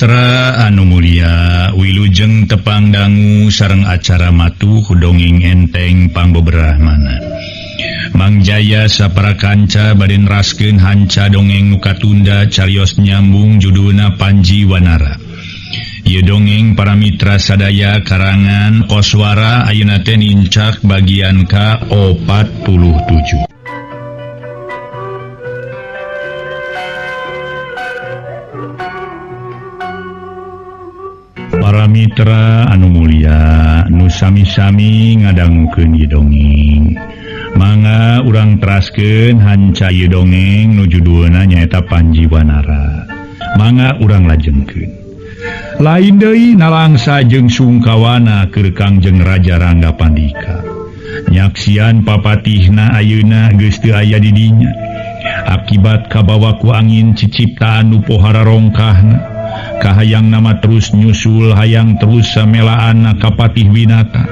Mitra anu Mulia Wilujeng tepang dangu sareng acara matuh dongeng enteng pangbeberahmana Mang Jaya sapara kanca badin raskeun hanca dongeng nuka tunda carios nyambung judulna Panji Wanara. Ieu dongeng para mitra sadaya karangan Koswara ayeuna teh nincak bagian ka-47. Para mitra anu mulia nu sami-sami ngadangukeun ieu dongeng. Mangga urang teraskeun hanca ieu dongeng nu judulna nyaeta Panji Wanara. Mangga urang lajengkeun. Lain deui nalangsa jeung sungkawana keur Kangjeng Raja Rangga Pandika. Nyaksian papatihna ayeuna geus teu aya di dinya. Akibat kabawa ku angin ciciptaan nu pohara rongkahna. Kahayang nama terus nyusul hayang terus samelaan kapatih winata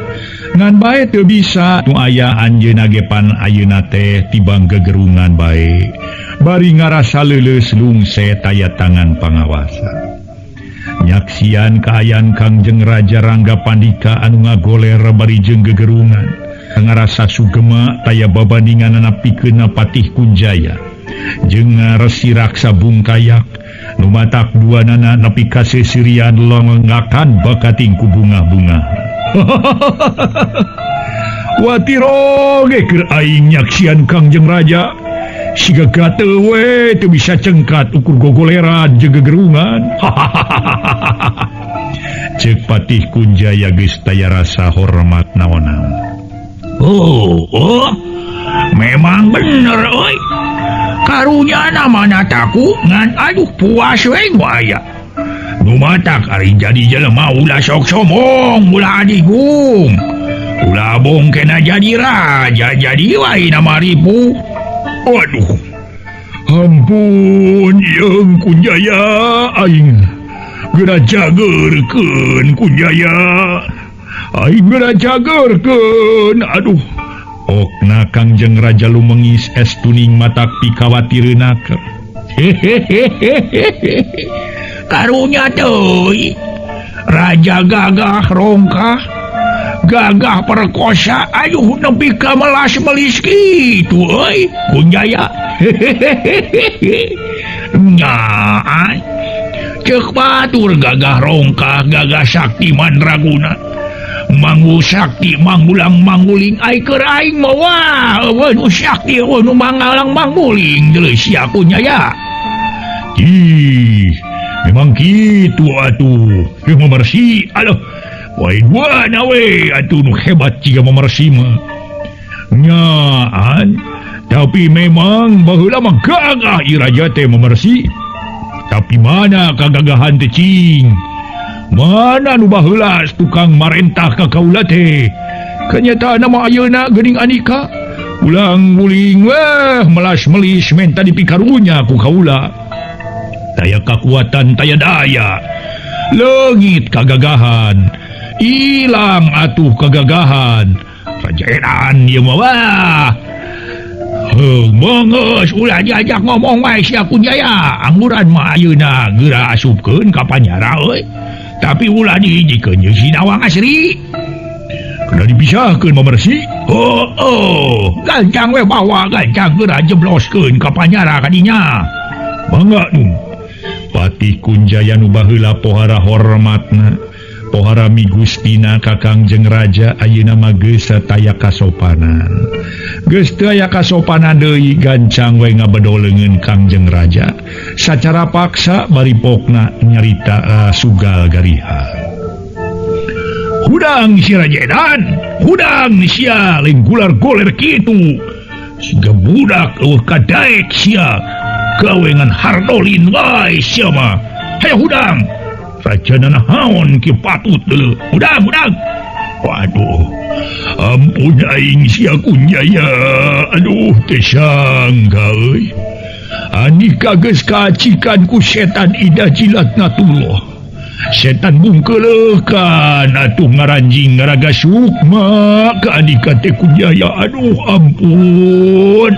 ngan bae teu bisa nu aya anjeunna ge pan ayeuna teh tibang gegerungan bae bari ngarasa leuleus lungse taya tangan pangawasa. Nyaksian kaayaan Kangjeng Raja Rangga Pandika anu ngagoler bari jeung gegerungan ngarasa sugema taya babandinganna pikeun Patih Kunjaya jeung Resi Raksa Bungkayak nu matak duanana nepi ka sesirian lengakan bakating ku bunga-bunga. Watiro ge keur aing nyaksian Kangjeng Raja siga gatel we teu bisa cengkat ukur gogoleran jeung gegerungan. Ceuk Patih Kunjaya geus taya rasa hormat naon-naon. Memang bener euy. Karunya nama taku ngan aduh puas we aya. Nu matak ari jadi jelema ulah sok sombong, ulah adigung. Ulah bongkena jadi raja, jadi wae nama ribu. Waduh. Ampun yeung Kunjaya aing. Geura jageurkeun Kunjaya. Aing geura jageurkeun. Aduh. Okna Kangjeng Raja lumengis estuning matak pikawatireunake. Karunya teuy. Raja gagah rongkah, gagah perkosa, ayuh nepi ka melas-melis kitu euy Kunjaya. Nyaan. Ceuk batur gagah rongkah, gagah sakti mandraguna. Manggu sakti manggulang mangguling ai keur aing mah wah nu sakti nu mangalang mangguling deuleu sia Kunjaya. Ih memang kitu atuh jeung mamarsi aloh wae duana we atuh nu hebat jiga mamarsi mah nyaan tapi memang baheula mah gagah ieu raja teh mamarsi tapi mana kagagahan teh cing. Mana nu baheula tukang marentah ka kaula teh? Kenyataan mah ayeuna geuning anika ulang nguling weh melas-melis menta dipikarunya ku kaula. Taya kakuatan taya daya. Leungit kagagahan. Ilang atuh kagagahan. Raja edan ieu mah wah. Mengeus ulah diajak ngomong wae sia Kunjaya. Angguran mah ayeuna geura asupkeun ka Panyara euy. Tapi ulah dijikeun jeung si Nawang Asri. Kena dipisahkeun mamarsi. Gancang we bawa gancang geura jebloskeun ka Panyara kadinya. Mangga nu. Patih Kunjaya nu baheula pohara hormatna, pohara migustina ka Kangjeng Raja ayeuna mah geus taya kasopanan. Geus teu aya kasopanan deui gancang we ngabedoleungeun Kangjeng Raja. Sacara paksa baripokna nyarita sugal gariha. Hudang si Raja Edan, hudang sia lain gular-goler kitu. Siga budak eueuh kadaek sia gawengan hardolin wae sia mah. Hayo hudang. Rajana naon ki patut deuleu. Hudang. Waduh. Ampun aing sia Kunjaya. Aduh teu sangka euy. Anika geus kacikan ku setan Ida Jilatnatullah. Setan bungkeulekan atuh ngaranjing ngaraga sukma ka anika teh Kunjaya. Aduh ampun.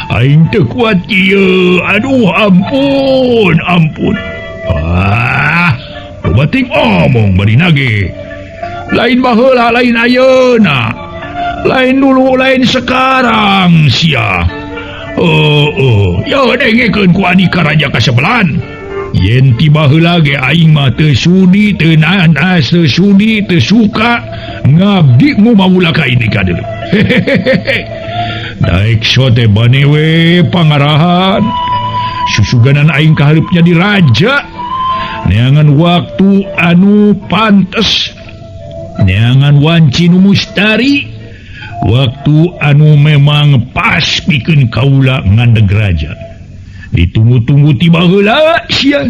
Aing teu kuat ieu. Aduh ampun. batik omong bari nage lain baheula lain ayeuna lain dulu lain sekarang sia ya dengekeun ku Andika Raja Kasebelan yen ti baheula ge aing mah teu sudi teu naas teu sudi teu suka ngabdi mu maula ka Andika deui daek sote bane we pangarahan susuganan aing kahareup jadi raja neangan waktu anu pantes neangan wanci nu mustari waktu anu memang pas pikeun kaula ngandeg raja ditunggu-tunggu ti baheula sia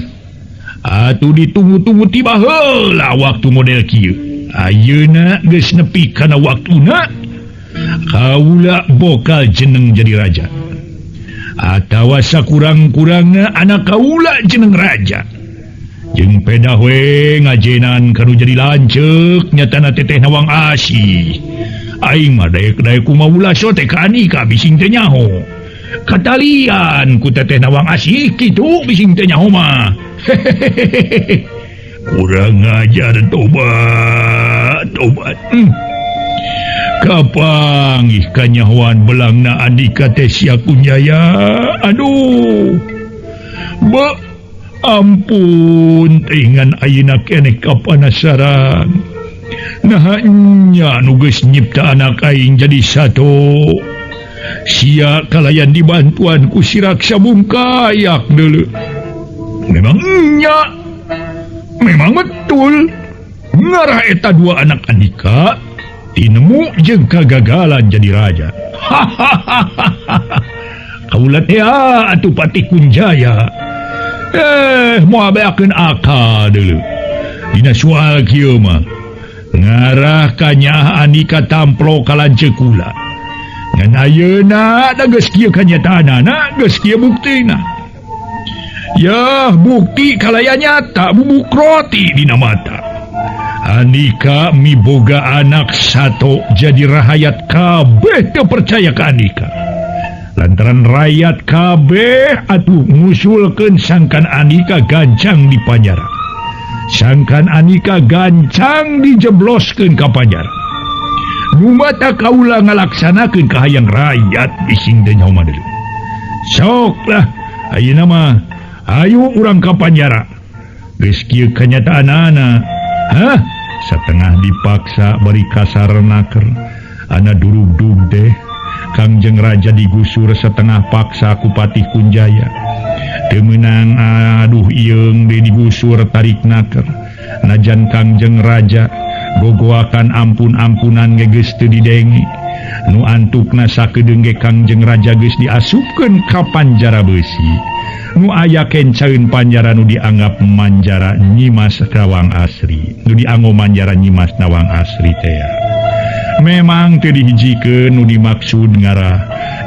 atuh ditunggu-tunggu ti baheula waktu model kieu ayeuna geus nepi kana waktuna kaula bokal jeneng jadi raja atawa sakurang-kurangna anak kaula jeneng raja jeung pedah we ngajenan kanu jadi lanceuk nyatana teteh Nawang Asih aing mah daek-daek kumaula sote ka Andika bising teh nyaho katalian ku teteh Nawang Asih kitu bising teh nyaho mah kurang ajar tobat kapanggih kanyahoan belangna Andika teh sia kunyaya aduh ampun tingan ayeuna keneh kapanasaran nah nya nu geus nyipta anak aing jadi sato sia kalayan dibantuan ku si Raksa Bungkayak deuleu memang nya memang betul ngarah eta dua anak Andika tinemu jeung kagagalan jadi raja kaula teh atuh Patih Kunjaya moal beakeun akal deuleu dina soal kieu mah ngarah ka Nya Andika tamplo ka lanceuk kula ngan ayeuna da geus kieu kanyataanana geus kieu buktina ya bukti kalaya nyata bubuk roti dina mata Andika miboga anak sato jadi rahayat kabeh teu percaya ka Andika lantaran rakyat kabeh atuh ngusulkeun sangkan Andika gancang di penjara sangkan Andika gancang dijebloskeun ka penjara nu mata kaula ngalaksanakeun kahayang rakyat bising teh nyaho mah deuleu sok lah ayeuna mah ayo urang ka penjara geus kieu kanyataanana satengah dipaksa bari kasarnaker ana durug-dug teh Kangjeng Raja digusur setengah paksa ku Patih Kunjaya teu meunang aduh ieung deui digusur tarik naker najan Kangjeng Raja gogoakan ampun-ampunan ge geus teu didenge nu antukna sakedeung ge Kangjeng Raja geus diasupkeun ka panjara beusi nu aya kencaeun panjara nu dianggap manjara Nyimas Nawang Asri nu dianggo manjara Nyimas Nawang Asri teh memang teu dihijikeun nu dimaksud ngarah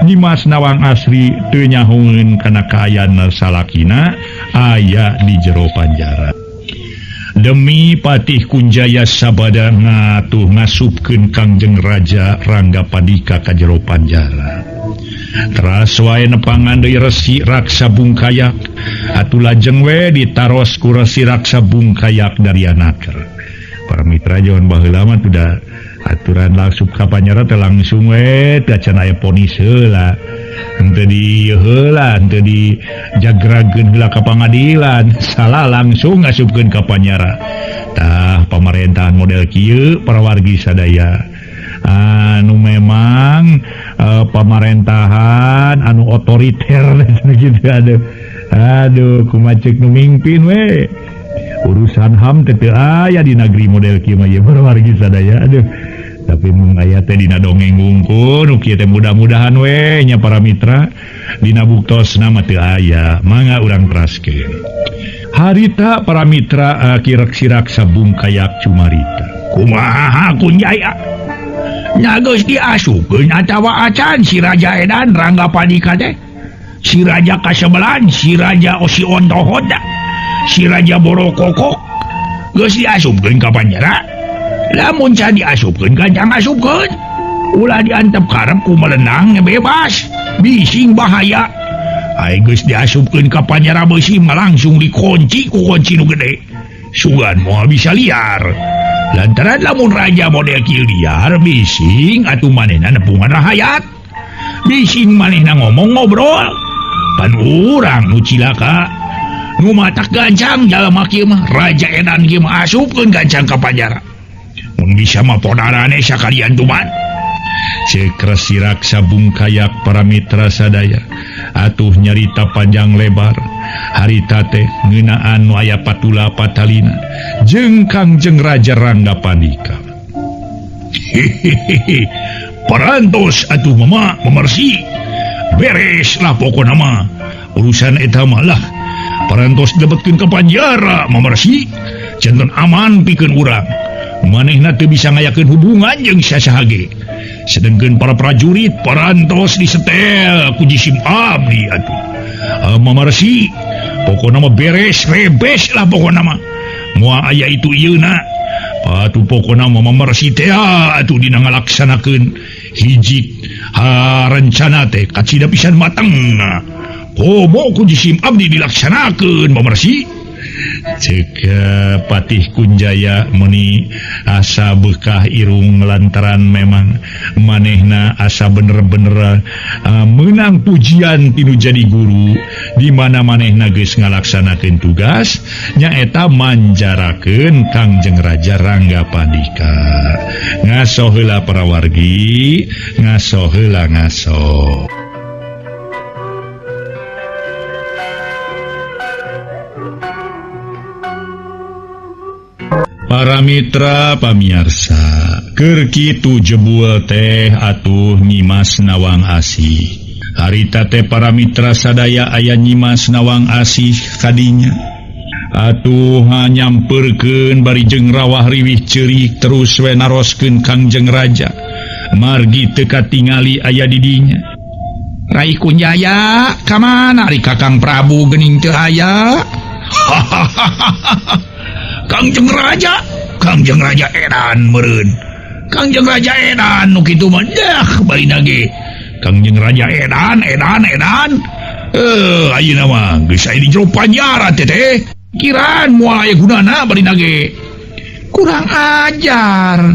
Nyimas Nawang Asri teu nyahoeun kana kaayana salakina aya di jero panjara demi Patih Kunjaya sabada ngatuh ngasupkeun Kangjeng Raja Ranggapadika ka jero panjara teras wae nepangan deui Resi Raksa Bungkayak atuh lajeng we ditaros ku Resi Raksa Bungkayak darianaker para mitra jaman baheula mah tuh aturan langsung ka panjara teh langsung we teh can aya ponis heula henteu di heula henteu di jagrageun heula ka pangadilan salah langsung ngasupkeun ka panjara tah pamerintahan model kieu para wargi sadaya anu memang pemerintahan anu otoriter gitu aduh kumaha ceuk nu mimpin we urusan HAM teh aya di negeri model kieu mah ye para wargi sadaya aduh tapi mun aya teh dina dongeng ngungkul nu kieu teh mudah-mudahan we nya para mitra dina buktosna mah teu aya mangga urang teraskeun harita para mitra Ki Raksa Bungkayak cumarita kumaha Kunjaya nya geus diasupkeun atawa acan si Raja Edan Ranggapadika teh si Raja Kasebelan si Raja Osi Ontohoda si Raja Borokokok geus diasupkeun ka panjara lamun can diasupkeun gancang asupkeun ulah diantep karep ku melenang bebas bising bahaya geus diasupkeun ka panjara besi mah langsung dikunci ku kunci nu gede. Sugan moal bisa liar. Lantaran lamun raja model kieu liar bising atuh manehna nepungan rahayat. Bising manehna ngomong ngobrol. Pan urang nu cilaka nu matak gancang jalma kieu mah raja edan kieu mah asupkeun gancang ka panjara. Mun bisa mah podarane sakalian tuman. Ceuk Resi Raksa bungkayak para mitra sadaya atuh nyarita panjang lebar harita teh ngeunaan nu aya patula patalina jeung Kangjeng Raja Rangga Pandika. Hehehe, parantos atuh mama memersi beres lah pokona mah urusan eta mah lah parantos dapetkeun ka panjara memersi janten aman pikeun urang manehna teu bisa ngayakeun hubungan jeung sasaha ge. Sedengkeun para prajurit parantos disetel ku jisim abdi atuh. Mamarsi pokona mah beres rebes lah pokona mah. Moal aya itu ieuna. Patu pokona mah mamarsi teh atuh dina ngalaksanakeun hiji rencana teh kacida pisan matengna. Komo ku jisim abdi dilaksanakeun mamarsi. Ceuk Patih Kunjaya meni asa bekah irung lantaran memang manehna asa bener-bener menang pujian tinu jadi guru di mana manehna geus ngalaksanakeun tugas nyaeta manjarakeun Kangjeng Raja Rangga Pandika. Ngaso heula para wargi, ngaso heula ngaso. Para mitra pamiarsa, keur kitu jebul teh atuh nyimas nawang asih. Harita teh para mitra sadaya aya nyimas nawang asih kadinya. Atuh nyamperkeun bari jeung rawah riwih ceurik terus we naroskeun Kangjeng Raja. Margi teu katingali aya di dinya. Rai Kunjaya, ka mana ari Kakang Prabu geuning teu aya? Kangjeng Raja edan meureun. Kangjeng Raja edan nu kitu mah dah balina ge. Kangjeng Raja edan. Ayeuna mah geus aya di jero panjara teh. Kiraan moal aya gunana balina ge. Kurang ajar.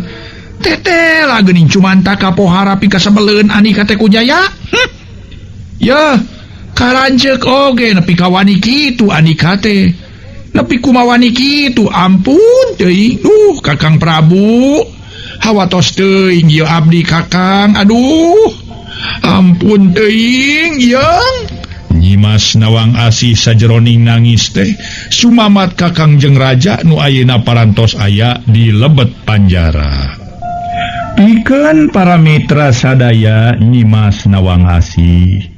Teteh lah geuning cumanta kapohara pika sabeleun ani ka teh Kunjaya. Ya, karanceuk oge nepi ka wani kitu ani ka teh. Nepi kumawani kitu ampun teuing Kakang Prabu hawatos teuing ieu abdi Kakang aduh ampun teuing yeung. Nyimas nawang asih sajeroning nangis teh sumamat ka Kangjeng Raja nu ayeuna parantos aya di lebet panjara. Pikeun para mitra sadaya nyimas nawang asih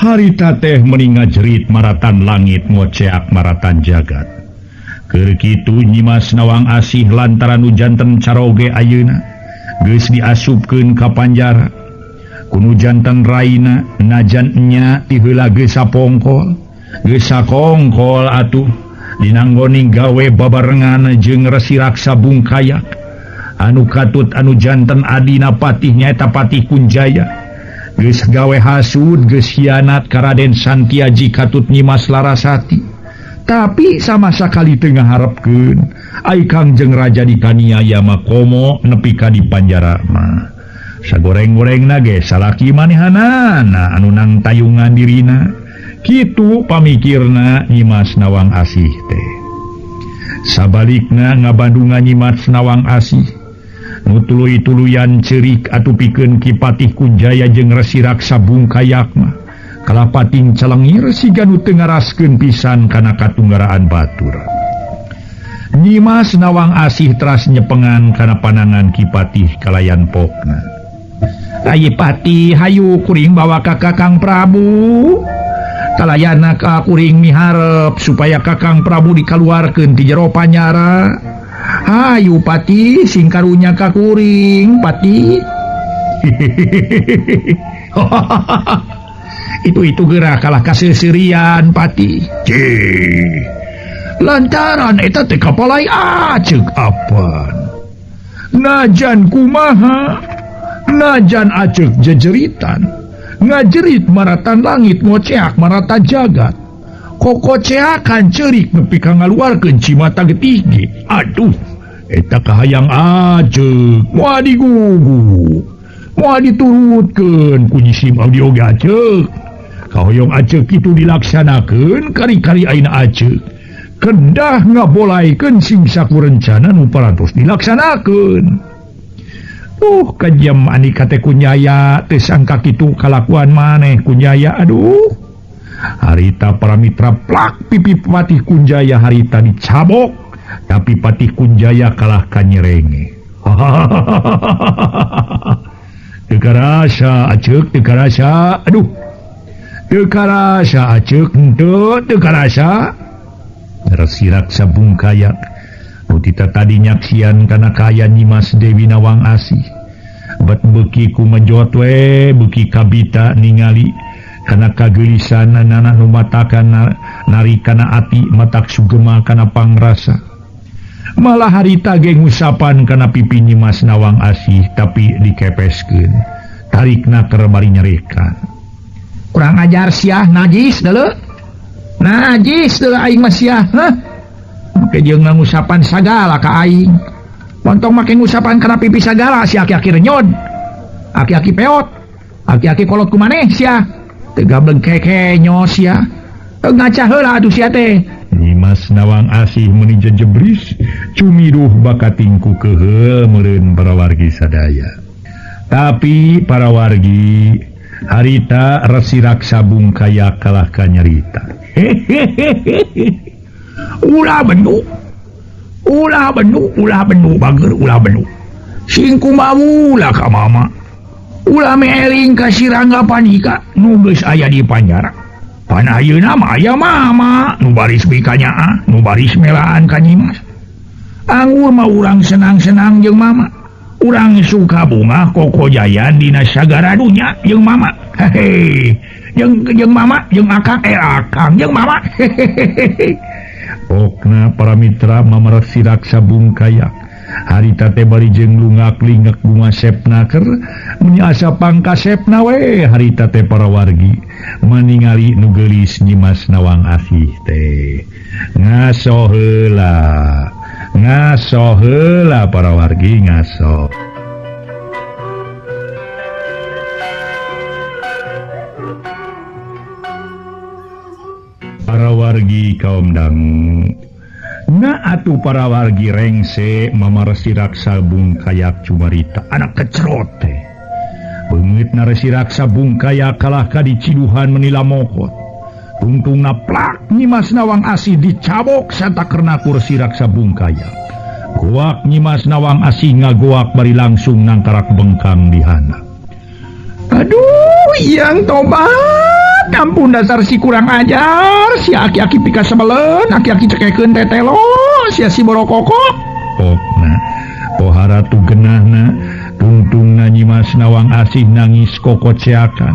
harita teh meninga jerit maratan langit ngoceak maratan jagat. Keur kitu nyimas nawang asih lantaran janten caroge ayeuna geus diasupkeun ka panjara. Kunu janten raina najan nya ti heula geus sapongkol, geus sakongkol atuh dinanggoning gawe babarengan jeung Resi Raksa bungkayak. Anu katut anu janten adina patih nyaeta Patih Kunjaya. Geus gawe hasud geus hianat ka Raden Santiaji katut nyimas Larasati. Tapi sama sakali teu ngaharepkeun ai Kangjeng Raja dikaniaya mah komo nepi ka di panjara mah. Sagoreng-gorengna ge salaki manehanana anu nang tayungan dirina. Kitu pamikirna nyimas nawang asih teh. Sabalikna ngabandungan nyimas nawang asih nu tuluy-tuluyan ceurik atuh pikeun Ki Patih Kunjaya jeung Resi Raksa bungkayak mah kalapating calengir siga nu teu ngaraskeun pisan kana katunggaraan batur. Nyimas nawang asih teras nyepengan kana panangan Ki Patih kalayan pokna. Rai Patih hayu kuring bawa ka Kakang Prabu. Kalayana ka kuring miharep supaya Kakang Prabu dikaluarkeun ti jero panjara. Hayu Patih sing karunya ka kuring Patih. Itu geura kalah kaseserian Patih. Lantaran eta teh kapalai aceuk apan. Najan kumaha, najan aceuk jejeritan, ngajerit maratan langit ngoceak marata jagat koko ceakan cerik nepi ka ngaluarkeun cimata getih ge. Aduh eta kahayang ajeg moal digugu moal diturutkeun ku nyisim audio ge ajeg. Kahoyong ajeg kitu dilaksanakeun kari-kari ayeuna ajeg kedah ngabolaikeun sing saku rencana nu parantos dilaksanakeun. Kajam ani kate kunyaya teu sangka kitu kalakuan maneh kunyaya. Aduh harita para mitra plak pipi patih kunjaya harita dicabok tapi patih kunjaya kalah kanyerenge. Teu karasa aceuk teu karasa. Aduh teu karasa aceuk henteu teu karasa. Resi Raksa Bungkayak Utita tadi nyaksian kana kaya Nyimas Dewi Nawang Asih bat beuki ku menjot we beuki kabita ningali kana kageulisan nana nu matakan nari kana ati matak sugema kana pangrasa. Malah harita ge ngusapan kana pipi Nyimas Nawang Asih tapi dikepeskeun tarikna keur bari nyerekan. Kurang ajar siah najis deuleu. Najis deuleu aing mah siah. Make jeung ngusapan sagala ka aing. Montong make ngusapan kana pipi sagala si aki-aki renyod. Aki-aki peot. Aki-aki kolot ku maneh sia. Teu gableng keke nyo sia. Ngaca heula atuh sia teh. Nyimas Nawang Asih meuni jejebris cumiduh bakating ku keheul meureun para wargi sadaya. Tapi para wargi harita Resi Raksa Bungkayak kalah kanyarita. Ulah bendu bager ulah bendu sing kumaha ulah ka mama ulah meeling ka Sirangga Panika nu geus aya di panjara pan ayeuna mah aya mama nu baris bikanya nu baris melaan ka Nyimas. Anggur mah urang senang-senang jeung mama urang suka bunga koko jayan dina sagara dunya jeung mama hehe jeung mama jeung akang jeung mama hehehe. Okna para mitra Mama Resi Raksa Bungkayak harita teh bari jeung lungak-lingak bunga sepna keur menyasa pangkasepna we harita teh para wargi meningali nu geulis Nyimas Nawang Asih teh ngaso heula para wargi ngaso. Para wargi kaum dangu atuh para wargi rengse Mama Resi Raksa Bungkayak cumarita anak kecerot teh beungeutna Resi Raksa Bungkayak kalah ka diciduhan menila mokot tungtungna plak Nyimas Nawang Asih dicabok satakerna ku Resi Raksa Bungkayak. Goak Nyimas Nawang Asih ngagoak bari langsung nangkarak bengkang di handap. Aduh yang tobat ampun dasar si kurang ajar si aki-aki pika sebelen aki-aki cekekeun tetelo sia si borokokok. Nah pohara tu genahna tungtungna Nyimas Nawang Asih nangis kokoceakan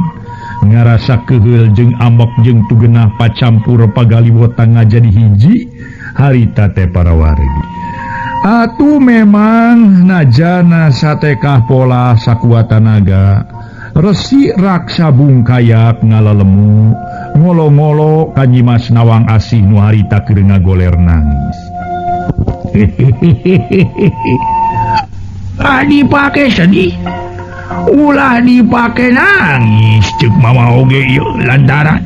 ngarasa keheul jeung ambek jeung tu genah pacampur pagaliwotan ngajadi hiji harita teh para wargi. Atuh memang najana satekah pola sakuat tanaga Resi Raksa Bungkayak ngalalemu ngolo-ngolo ka Nyimas Nawang Asih nu harita keur ngagoler nangis. Dipake sedih ulah dipake nangis ceuk mama oge ieu lantaran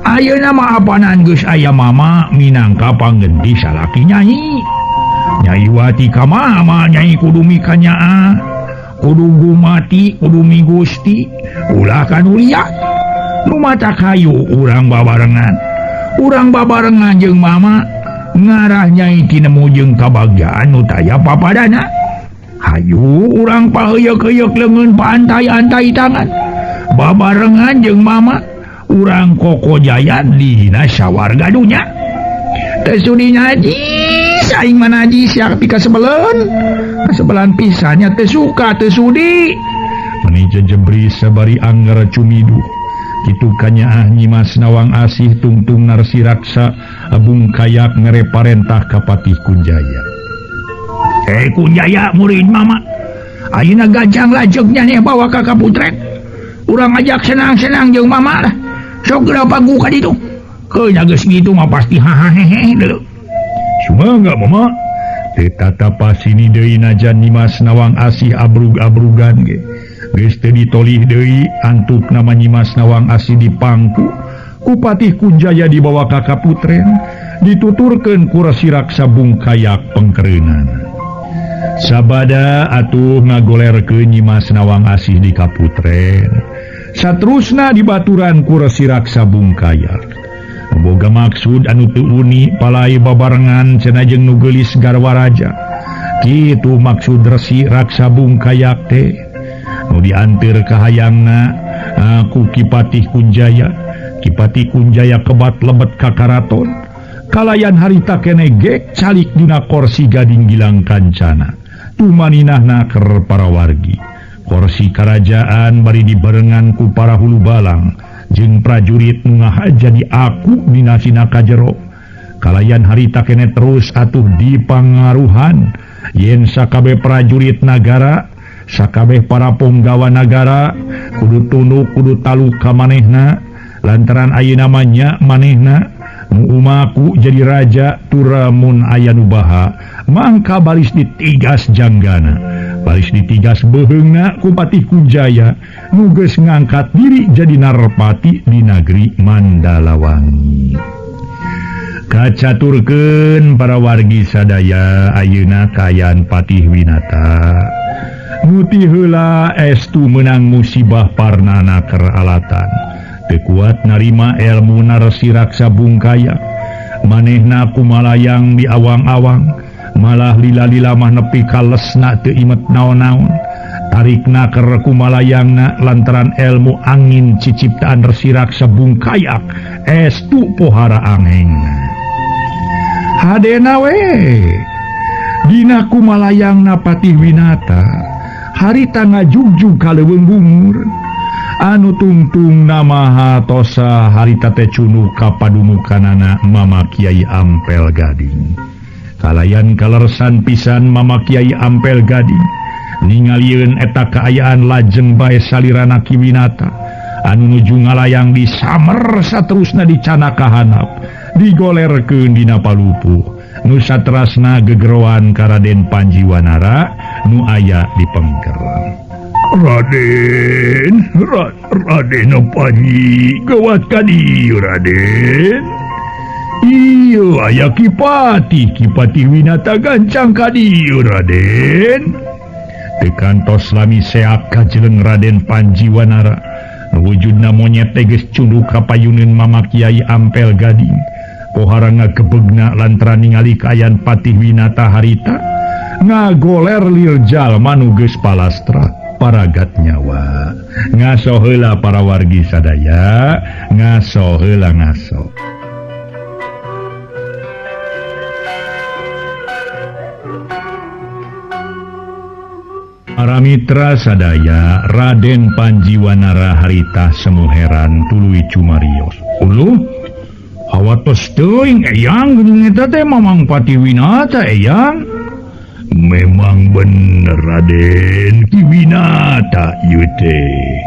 ayeuna mah apanan geus aya mama minangka panggendi salaki Nyai. Nyai wati ka mama Nyai kudu mikanya kudu gumati kudu mi Gusti ulah kanu liat nu mata kayu urang babarengan jeung mama ngarah Nyai tinemu jeung kabagyaan nu taya papadana. Hayu urang paheuyeuh-heuyeuh leungeun paantai-antai tangan babarengan jeung mama urang kokojayan dina sawarga dunya. Teu sudi najis aing mah najis ya pika sebelan pisannya teu suka teu sudi. Meni jejebris sabari anggar cumidu kitu kanyaah Nyimas Nawang Asih tungtung Resi Raksa Bungkayak ngareparentah ka Patih Kunjaya. Kunjaya murid mama ayeuna gajang lajegnya nih bawa ka kaputren urang ajak senang-senang jeung mama lah sok geura pagu ka ditu keunya geus gitu mah pasti hahahe deuleu sumaga mama teu tatapa sini deui najan Nyimas Nawang Asih abrug-abrugan ge geus teu ditolih deui antuk nama Nyimas Nawang Asih dipangku ku Patih Kunjaya dibawa ka kaputren dituturkeun ku Resi Raksa Bungkayak pengkereunan sabada atuh ngagolerkeun Nyimas Nawang Asih di kaputren saterusna dibaturan ku Resi Raksa Bungkayak boga maksud anu teu uni palai babarengan cenah jeung nu geulis garwa raja kitu maksud Resi Raksa Bungkayak teh nu dianteur ka hayangna ku Ki Patih Kunjaya Ki Patih Kunjaya kebat lebet ka karaton kalayan harita keneh gek calik dina kursi Gading Gilang Kancana tumaninahna keur para wargi kursi kerajaan bari dibarengan ku para hulu balang jeung prajurit nu ngahaja di aku dina sina kajero kalayan harita keneh terus atuh dipangaruhan yen sakabeh prajurit nagara sakabeh para punggawa nagara kudu tunduk kudu talu ka manehna lantaran ayeuna namanya manehna nu umaku jadi raja turamun aya nu baha mangka baris ditigas janggana baris ditigas beheungna ku Patih Kunjaya nu geus ngangkat diri jadi narpati di negeri Mandalawangi kacaturkeun para wargi sadaya ayeuna kayan Patih Winata nu ti heula estu meunang musibah parnana keur alatan kuat narima ilmu Resi Raksa Bungkayak manehna kumalayang di awang-awang malah lila-lila mah nepi ka lesna teu imet naon-naon tarikna keur kumalayangna lantaran ilmu angin ciciptaan Resi Raksa Bungkayak estu pohara angeng hadena we dina kumalayangna Patih Winata harita ngajugjug ka leuweung bungur anu tungtung nama tosa harita teh cunuk ka padumukanana Mama Kiai Ampel Gading kalayan kalersan pisan Mama Kiai Ampel Gading ningalieun eta kaayaan lajeng bae salirana Ki Winata anu nuju ngalayang di samer saterusna dicana kahanap digolerkeun dina palupuh nu saterasna gegeroan ka Raden Panjiwanara nu aya di Pengker Raden Panji gawat ka dieu Raden ieu aya Ki Patih Winata gancang ka dieu Raden tekantos lami seak kajeleng Raden Panjiwanara wujudna monyet teges cunduk ka payuneun Mama Kiai Ampel Gading pohara ngagebegna lantaran ningali kayan Patih Winata harita ngagoler lir jalma nu geus palastra paragat nyawa ngaso heula para wargi sadaya ngaso heula ngaso para mitra sadaya Raden Panjiwanara harita semuheran tuluy cumarios uluh awatos teuing eyang geuning eta teh Mamang Patih Winata eyang memang bener Raden Ki Winata ieu teh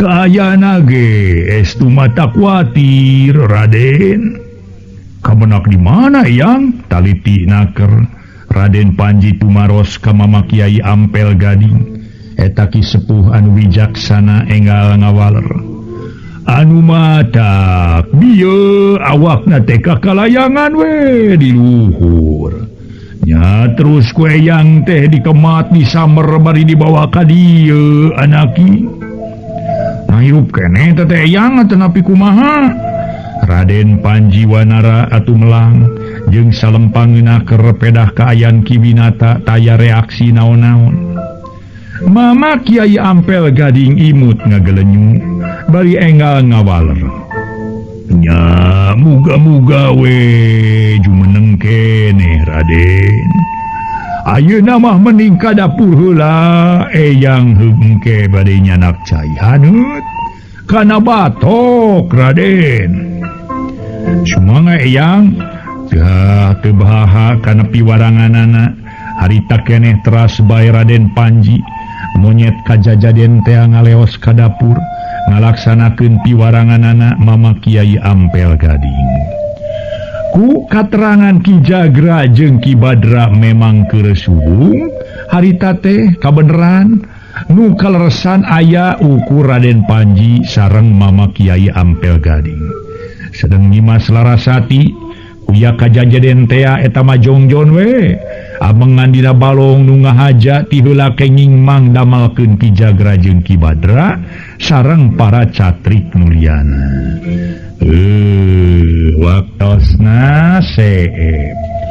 kaayana ge estu mata kuatir Raden kamenak di mana yang taliti naker Raden Panji tumaros ka Mama Kiai Ampel Gading eta ki sepuh anu wijaksana enggal ngawaler anu matak bieu awakna teh kakalayangan we di luhur nya terus kue yang teh dikemat di samer bari dibawa ka dieu anaki ngahirup keneh teh yang tenapi kumaha Raden Panjiwanara atuh melang jeung salempangeuna keur pedah ka ayan Ki Winata taya reaksi naon-naon Mama Kiai Ampel Gading imut ngagelenyung bari enggal ngawaler nya muga-muga we jumeneng keneh Raden ayeuna mah mending ka dapur heula eyang hengke bade nyanak cai haneut kana batok Raden sumangga eyang teu baha kana piwaranganana harita keneh teras bae Raden Panji monyet kajajaden teh ngaleos ka dapur ngalaksanakeun piwarangan anak Mama Kiai Ampel Gading. Ku katerangan Ki Jagra jeung Ki Badra memang keresuhung harita teh kabeneran nu kaleresan aya ukur Raden Panji sareng Mama Kiai Ampel Gading. Sedeng nyimas Larasati uya kajajaden tea eta mah jongjon we. Amengan dina balong nu ngahaja ti heula kenging mang damalkeun Ki Jagra jeung Ki Badra sareng para catrik mulyana. Waktosna seep.